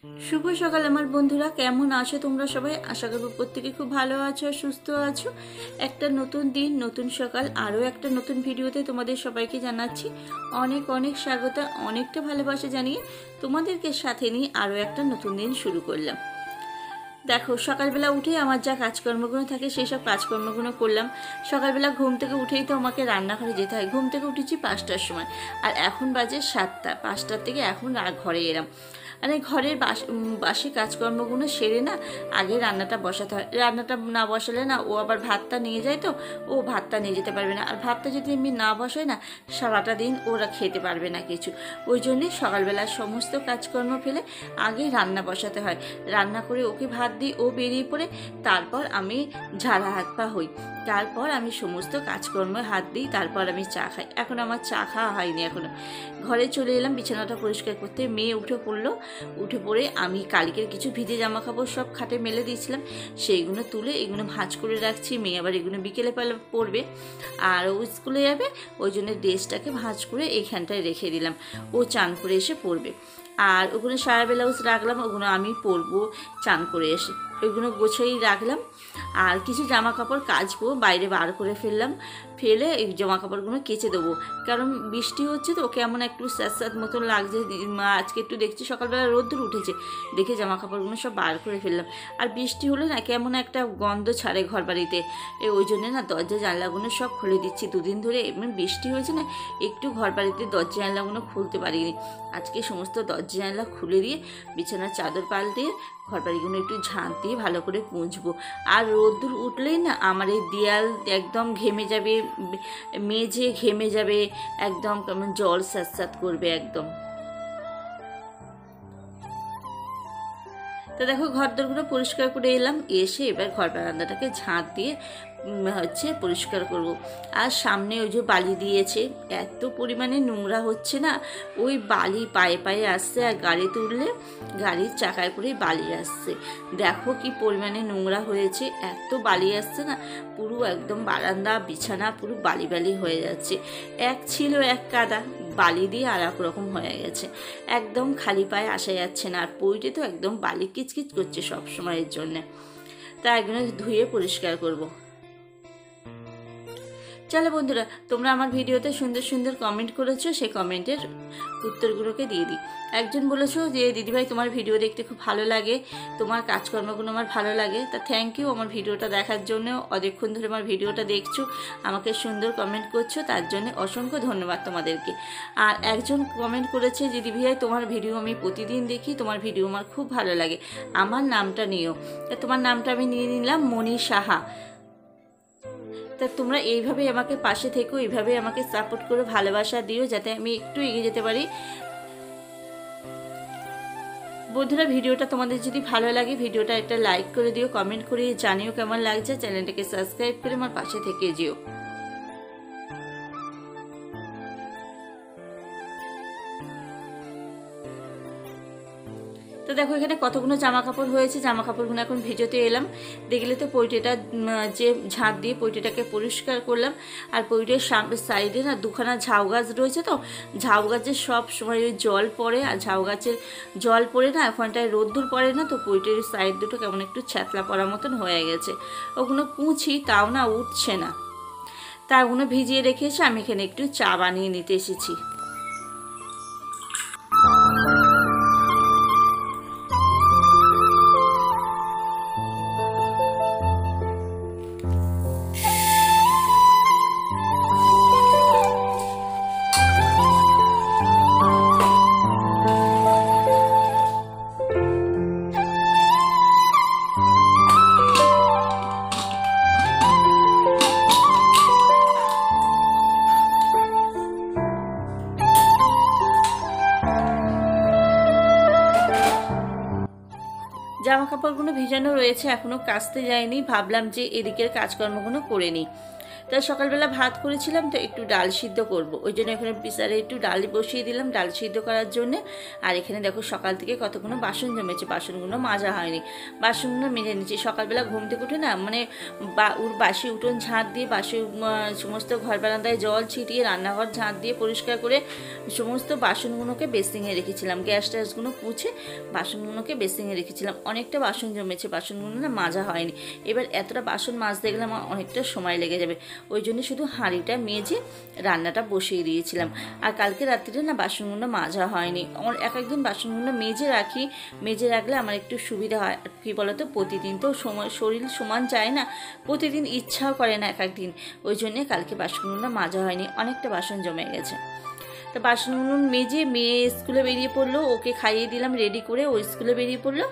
শুভ সকাল আমার বন্ধুরা, কেমন আছো তোমরা সবাই? আশা করব প্রত্যেকে খুব ভালো আছো, সুস্থ আছো। একটা নতুন দিন, নতুন সকাল, আরও একটা নতুন ভিডিওতে তোমাদের সবাইকে জানাচ্ছি অনেক অনেক স্বাগত, অনেকটা ভালোবাসা জানিয়ে তোমাদেরকে সাথে নিয়ে আরও একটা নতুন দিন শুরু করলাম। দেখো, সকালবেলা উঠে আমার যা কাজকর্মগুলো থাকে সেই সব কাজকর্মগুলো করলাম। সকালবেলা ঘুম থেকে উঠেই তো আমাকে রান্নাঘরে যেতে হয়। ঘুম থেকে উঠেছি 5টার সময়, আর এখন বাজে 7টা। 5টার থেকে এখন ঘরে এলাম। মানে ঘরের বাসি কাজকর্মগুলো সেরে না আগে রান্নাটা বসাতে হয়। রান্নাটা না বসালে না ও আবার ভাতটা নিয়ে যায়, তো ও ভাতটা নিয়ে যেতে পারবে না। আর ভাতটা যদি আমি না বসাই না, সারাটা দিন ওরা খেতে পারবে না কিছু। ওই জন্যে সকালবেলা সমস্ত কাজকর্ম ফেলে আগে রান্না বসাতে হয়। রান্না করে ওকে ভাত দিই, ও বেরিয়ে পড়ে। তারপর আমি ঝাড়া হাত পা হই, তারপর আমি সমস্ত কাজকর্মে হাত দিই, তারপর আমি চা খাই। এখন আমার চা খাওয়া হয়নি এখনো। ঘরে চলে এলাম বিছানাটা পরিষ্কার করতে। মেয়ে উঠে পড়লো। উঠে পড়ে আমি কালকের কিছু ভিজে জামা কাপড় সব খাটে মেলে দিয়েছিলাম, সেইগুলো তুলে এগুলো ভাঁজ করে রাখছি। মেয়ে আবার এগুলো বিকেলে পড়বে, আর ও স্কুলে যাবে। ওই জন্য ড্রেসটাকে ভাঁজ করে এইখানটায় রেখে দিলাম, ও চান করে এসে পড়বে। আর ওগুলো সারা ব্লাউজ রাখলাম, ওগুলো আমি পরবো চান করে এসে। ওইগুলো গোছাই রাখলাম। আর কিছু জামা কাপড় কাচবো, বাইরে বার করে ফেললাম। ফেলে এই জামা কাপড়গুলো কেচে দেবো, কারণ বৃষ্টি হচ্ছে তো কেমন একটু স্যাঁত মতন লাগছে। আজকে একটু দেখছি সকালবেলা রোদ্দুর উঠেছে, দেখে জামা কাপড়গুলো সব বার করে ফেললাম। আর বৃষ্টি হলে না কেমন একটা গন্ধ ছাড়ে ঘর বাড়িতে, ওই জন্যে না দরজা জানলাগুলো সব খুলে দিচ্ছি। দুদিন ধরে এমন বৃষ্টি হয়েছে না, একটু ঘর বাড়িতে দরজা জানলাগুলো খুলতে পারিনি। আজকে সমস্ত দরজা জানলা খুলে দিয়ে বিছানার চাদর পাল্টে ঘর বাড়িগুলো একটু ঝাঁট দিয়ে ভালো করে মুছবো। আর রোদ্দুর উঠলেই না আমার এই দেয়াল একদম ঘেমে যাবে, মেঝে ঘেমে যাবে, একদম কেমন জল স্যাঁত করবে একদম। তো দেখো, ঘর দরগুলো পরিষ্কার করে এলাম। এসে এবার ঘর বারান্দাটাকে ঝাঁট দিয়ে পরিষ্কার করব। আর সামনে ওই যে বালি দিয়েছে, এত পরিমাণে নোংরা হচ্ছে না, ওই বালি পায়ে পায়ে আসছে। আর গাড়ি তুললে গাড়ির চাকায় করে বালি আসছে। দেখো কি পরিমাণে নোংরা হয়েছে, এত বালি আসছে না, পুরো একদম বারান্দা বিছানা পুরো বালি বালি হয়ে যাচ্ছে। এক ছিল এক কাদা, বালি দিয়ে আর এক রকম হয়ে গেছে। একদম খালি পায়ে আসা যাচ্ছে না। আর পইটে তো একদম বালি কিচকিচ করছে সব সময়ের জন্যে। তা এগুলো ধুয়ে পরিষ্কার করব। চলো বন্ধুরা, তোমরা আমার ভিডিওতে সুন্দর সুন্দর কমেন্ট করেছো, সেই কমেন্টের উত্তরগুলোকে দিয়ে দিই। একজন বলেছো যে দিদিভাই তোমার ভিডিও দেখতে খুব ভালো লাগে, তোমার কাজকর্মগুলো আমার ভালো লাগে। তা থ্যাংক ইউ আমার ভিডিওটা দেখার জন্য। অনেকক্ষণ ধরে আমার ভিডিওটা দেখছো, আমাকে সুন্দর কমেন্ট করছো, তার জন্য অসংখ্য ধন্যবাদ তোমাদেরকে। আর একজন কমেন্ট করেছে যে দিদিভাই তোমার ভিডিও আমি প্রতিদিন দেখি, তোমার ভিডিও আমার খুব ভালো লাগে, আমার নামটা নিও। তোমার নামটা আমি নিয়ে নিলাম, মনি সাহা। তা তোমরা এইভাবেই আমাকে পাশে থেকো, এইভাবেই আমাকে সাপোর্ট করো, ভালোবাসা দিও, যাতে আমি একটু এগিয়ে যেতে পারি। বন্ধুরা, ভিডিওটা তোমাদের যদি ভালো লাগে ভিডিওটা একটা লাইক করে দিও, কমেন্ট করে জানিও কেমন লাগছে। চ্যানেলটাকে সাবস্ক্রাইব করে আমার পাশে থেকে যেও। তো দেখো, এখানে কতগুলো জামা কাপড় হয়েছে। জামা কাপড়গুলো এখন ভিজোতে এলাম। দেখলে তো পৈটেটা যে ঝাঁট দিয়ে পৈটেটাকে পরিষ্কার করলাম। আর পৈটের সাইডে না দুখানা ঝাউ গাছ রয়েছে, তো ঝাউ গাছের সব সময় ওই জল পড়ে। আর ঝাউ গাছের জল পড়ে না, ওখানটায় রোদ্দুর পড়ে না, তো পৈটের সাইড দুটো কেমন একটু ছ্যাতলা পড়ার মতন হয়ে গেছে। ওগুলো পুঁছি, তাও না উঠছে না। তা ওগুলো ভিজিয়ে রেখেছে, আমি এখানে একটু চা বানিয়ে নিতে এসেছি। জামা কাপড়গুলো ভিজানো রয়েছে, এখনও কাচতে যায়নি। ভাবলাম যে এদিকের কাজকর্মগুলো করে নিই। তাই সকালবেলা ভাত করেছিলাম, তো একটু ডাল সিদ্ধ করব, ওই জন্য এখানে প্রেসারে একটু ডাল বসিয়ে দিলাম ডাল সিদ্ধ করার জন্যে। আর এখানে দেখো সকাল থেকে কতগুলো বাসন জমেছে, বাসনগুলো মাজা হয়নি, বাসনগুলো মেজে নিচ্ছি। সকালবেলা ঘুম থেকে উঠে না মানে বাসি উঠোন ঝাঁট দিয়ে, বাসি সমস্ত ঘর বারান্দায় জল ছিটিয়ে, রান্নাঘর ঝাঁট দিয়ে পরিষ্কার করে সমস্ত বাসনগুলোকে বেসিংয়ে রেখেছিলাম, গ্যাস ট্যাসগুলো পুছে বাসনগুলোকে বেসিংয়ে রেখেছিলাম। অনেকটা বাসন জমেছে, বাসনগুলো না মাজা হয়নি। এবার এতটা বাসন মাজতে গেলে আমার অনেকটা সময় লেগে যাবে, ওই জন্য শুধু হাঁড়িটা মেজে রান্নাটা বসিয়ে দিয়েছিলাম। আর কালকে রাত্রিরে না বাসনগুলো মাজা হয়নি। আমার এক একদিন বাসনগুলো মেজে রাখি, মেজে রাখলে আমার একটু সুবিধা হয়। আর কী বলতো, প্রতিদিন তো শরীর সমান চায় না, প্রতিদিন ইচ্ছাও করে না এক একদিন, ওই জন্যে কালকে বাসনগুলো মাজা হয়নি, অনেকটা বাসন জমে গেছে। তো বাসনগুলো মেজে মেয়ে স্কুলে বেরিয়ে পড়লো, ওকে খাইয়ে দিলাম রেডি করে, ও স্কুলে বেরিয়ে পড়লো।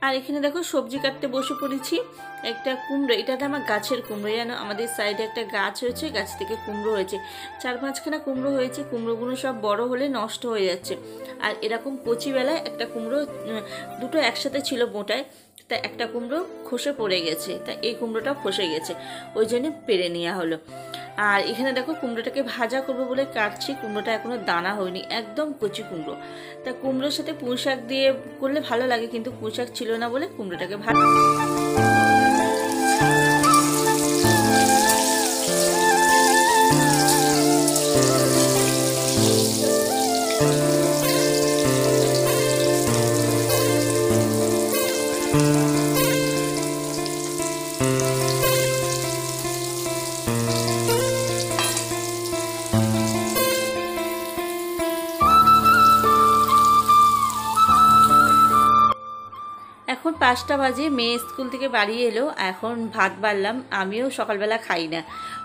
আর এখানে দেখো সবজি কাটতে বসে পড়েছি। একটা কুমড়ো, এটা আমার গাছের কুমড়ো, জানো আমাদের সাইডে একটা গাছ হয়েছে, গাছ থেকে কুমড়ো হয়েছে, 4-5খানা কুমড়ো হয়েছে। কুমড়োগুলো সব বড় হলে নষ্ট হয়ে যাচ্ছে। আর এরকম কচিবেলায় একটা কুমড়ো, দুটো একসাথে ছিল মোটায়, তা একটা কুমড়ো খসে পড়ে গেছে, তা এই কুমড়োটা খসে গেছে, ওই জন্য পেরে নেওয়া হলো। আর এখানে দেখো কুমড়োটাকে ভাজা করবো বলে কাটছি, কুমড়োটা এখনো দানা হয়নি, একদম কচি কুমড়ো। তা কুমড়োর সাথে পুঁই শাক দিয়ে করলে ভালো লাগে, কিন্তু পুঁই শাক ছিল না বলে কুমড়োটাকে ভাজা। এখন 5টা বাজে, মেয়ে স্কুল থেকে বাড়ি এলো, এখন ভাত বাড়লাম। আমিও সকালবেলা খাই না,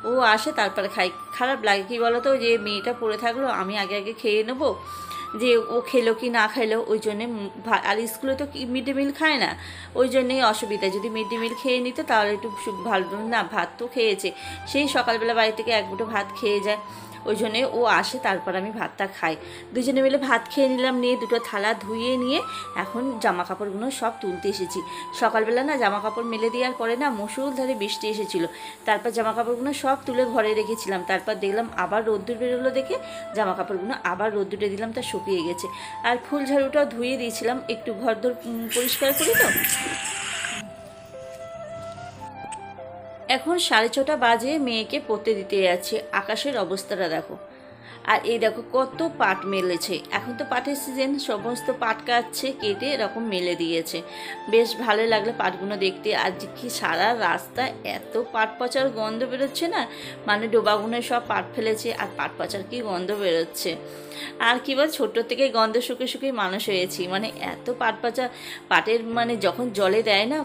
ও আসে তারপরে খাই। খারাপ লাগে কি বলো তো, যে মেয়েটা পড়ে থাকলো, আমি আগে আগে খেয়ে নেবো, যে ও খেলো কি না খেলো, ওই জন্যে। আর স্কুলে তো মিড ডে মিল খায় না, ওই জন্যেই অসুবিধা। যদি মিড ডে মিল খেয়ে নিত তাহলে একটু ভালো, না ভাত তো খেয়েছে, সেই সকালবেলা বাড়ি থেকে এক মুঠো ভাত খেয়ে যায়, ওই জন্যে ও আসে, তারপর আমি ভাতটা খাই। দুজনে মিলে ভাত খেয়ে নিলাম, নিয়ে দুটো থালা ধুয়ে নিয়ে এখন জামা কাপড়গুলো সব তুলতে এসেছি। সকালবেলা না জামা কাপড় মেলে দেওয়ার পরে না মুষলধারে বৃষ্টি এসেছিল, তারপর জামা কাপড়গুলো সব তুলে ঘরে রেখেছিলাম। তারপর দেখলাম আবার রোদ্দুর বেরোলো, দেখে জামা কাপড়গুলো আবার রোদ্দুরে দিলাম, তা শুকিয়ে গেছে। আর ফুল ঝাড়ুটাও ধুয়ে দিয়েছিলাম, একটু ঘরদোর পরিষ্কার করি তো। এখন 6:30 বাজে, মেয়েকে পড়তে দিতে যাচ্ছে। আকাশের অবস্থাটা দেখো, আর এই দেখো কত পাট মেলেছে। এখন তো পাটের সিজন, সমস্ত পাট কাটছে, কেটে এরকম মেলে দিয়েছে। বেশ ভালো লাগলো পাটগুলো দেখতে। আর কি সারা রাস্তা এত পাট পচার গন্ধ বেরোচ্ছে না, মানে ডোবাগুনে সব পাট ফেলেছে, আর পাট পচার কি গন্ধ বেরোচ্ছে। আর কি বল, ছোট্ট থেকে গন্ধ শুকে শুকেই মানুষ হয়েছি, মানে এত পাট পচা পাটের, মানে যখন জলে দেয় না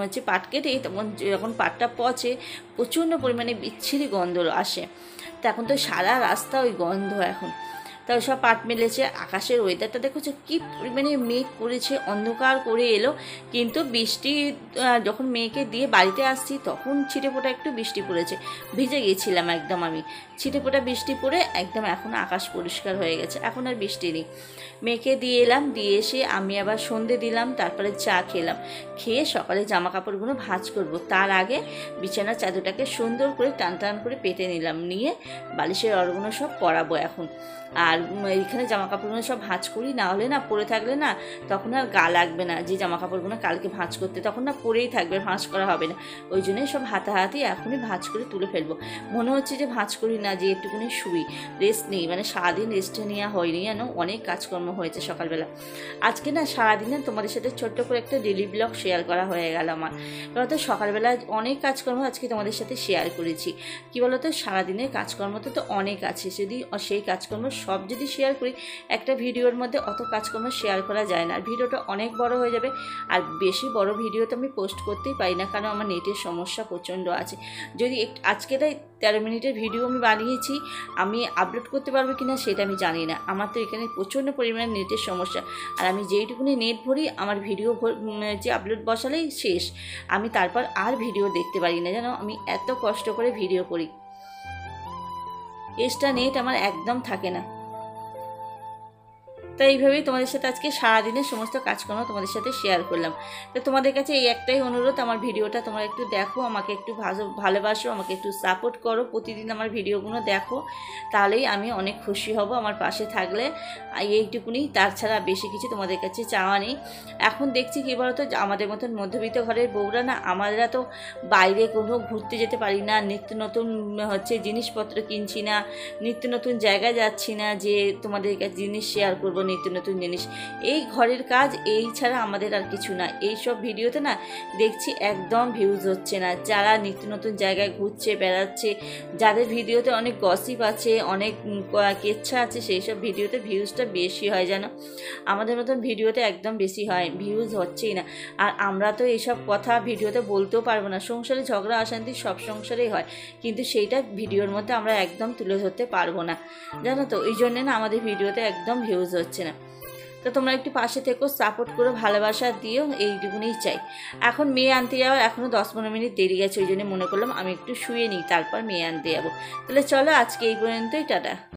হচ্ছে পাট কেটে, তখন যখন পাটটা পচে প্রচণ্ড পরিমাণে বিচ্ছিরি গন্ধ আসে। তা এখন তো সারা রাস্তা ওই গন্ধ এখন। তাও সব পাট মেলেছে। আকাশের ওয়েদারটা দেখেছো কি পরিমাণে মেঘ করেছে, অন্ধকার করে এলো, কিন্তু বৃষ্টি যখন মেয়েকে দিয়ে বাড়িতে আসছি তখন ছিটেফোঁটা একটু বৃষ্টি পড়েছে, ভিজে গিয়েছিলাম একদম আমি। ছিটেফোঁটা বৃষ্টি পড়ে একদম এখন আকাশ পরিষ্কার হয়ে গেছে, এখন আর বৃষ্টি নেই। মেয়েকে দিয়ে এলাম, দিয়ে এসে আমি আবার সন্ধে দিলাম, তারপরে চা খেলাম। খেয়ে সকালে জামা কাপড়গুলো ভাঁজ করব, তার আগে বিছানার চাদরটাকে সুন্দর করে টান টান করে পেতে নিলাম, নিয়ে বালিশের অরগুলো সব পরাবো এখন। আর এইখানে জামা কাপড়গুলো সব ভাঁজ করি, না হলে না পরে থাকলে না তখন আর গা লাগবে না, যে জামা কাপড়গুলো কালকে ভাঁজ করতে, তখন না পরেই থাকবে, ভাঁজ করা হবে না। ওই জন্যই সব হাতাহাতি এখনই ভাঁজ করে তুলে ফেলবো। মনে হচ্ছে যে ভাঁজ করি না, যে একটুখানি শুই, রেস্ট নিই, মানে সারাদিন রেস্ট নেওয়া হয়নি জানো, অনেক কাজকর্ম হয়েছে সকালবেলা। আজকে না সারাদিনে তোমাদের সাথে ছোট্ট করে একটা ডেলি ব্লগ শেয়ার করা হয়ে গেল আমার। এবার তো সকালবেলা অনেক কাজকর্ম আজকে তোমাদের সাথে শেয়ার করেছি। কি বলতো, সারাদিনের কাজকর্ম তো অনেক আছে, যদি সেই কাজকর্ম সব যদি শেয়ার করি একটা ভিডিওর মধ্যে, অত কাজকর্ম শেয়ার করা যায় না, আর ভিডিওটা অনেক বড় হয়ে যাবে। আর বেশি বড় ভিডিও তো আমি পোস্ট করতেই পারি না, কারণ আমার নেটের সমস্যা প্রচণ্ড আছে। যদি আজকে তাই 13 মিনিটের ভিডিও আমি বানিয়েছি, আমি আপলোড করতে পারবো কিনা সেটা আমি জানি না। আমার তো এখানে প্রচণ্ড পরিমাণে নেটের সমস্যা, আর আমি যেইটুকুনি নেট ভরি আমার ভিডিও যে আপলোড বসালেই শেষ, আমি তারপর আর ভিডিও দেখতে পারি না জানো। আমি এত কষ্ট করে ভিডিও করি, এক্সট্রা নেট আমার একদম থাকে না। তাই এইভাবেই তোমাদের সাথে আজকে সারাদিনের সমস্ত কাজকর্ম তোমাদের সাথে শেয়ার করলাম। তো তোমাদের কাছে এই একটাই অনুরোধ, আমার ভিডিওটা তোমরা একটু দেখো, আমাকে একটু ভালোবাসো, আমাকে একটু সাপোর্ট করো, প্রতিদিন আমার ভিডিওগুলো দেখো, তাহলেই আমি অনেক খুশি হব আমার পাশে থাকলে। এইটুকুনি, তাছাড়া বেশি কিছু তোমাদের কাছে চাওয়া নেই। এখন দেখছি কী বলতো, আমাদের মতন মধ্যবিত্ত ঘরের বউরা না, আমরা তো বাইরে কোনো ঘুরতে যেতে পারি না, নিত্য নতুন হচ্ছে জিনিসপত্র কিনছি না, নিত্য নতুন জায়গায় যাচ্ছি না যে তোমাদের কাছে জিনিস শেয়ার করবো, নিত্য নতুন জিনিস। এই ঘরের কাজ, এই ছাড়া আমাদের আর কিছু না। এই সব ভিডিওতে না দেখছি একদম ভিউজ হচ্ছে না। যারা নিত্য নতুন জায়গায় ঘুরছে বেড়াচ্ছে, যাদের ভিডিওতে অনেক গসিপ আছে, অনেক কেচ্ছা আছে, সেই সব ভিডিওতে ভিউজটা বেশি হয় জানো। আমাদের মতন ভিডিওতে একদম বেশি হয়, ভিউজ হচ্ছেই না। আর আমরা তো এইসব কথা ভিডিওতে বলতেও পারবো না। সংসারে ঝগড়া অশান্তি সব সংসারেই হয়, কিন্তু সেইটা ভিডিওর মধ্যে আমরা একদম তুলে ধরতে পারবো না জানো। তো এই জন্যে না আমাদের ভিডিওতে একদম ভিউজ হচ্ছে না। তো তোমরা একটু পাশে থেকো, সাপোর্ট করো, ভালোবাসা দিও, এইটুকুনিই চাই। এখন মেয়ে আনতে যাওয়ার এখনও 10-15 মিনিট দেরি গেছে, ওই জন্য মনে করলাম আমি একটু শুয়ে নিই, তারপর মেয়ে আনতে যাবো। তাহলে চলো আজকে এই পর্যন্তই, টাটা।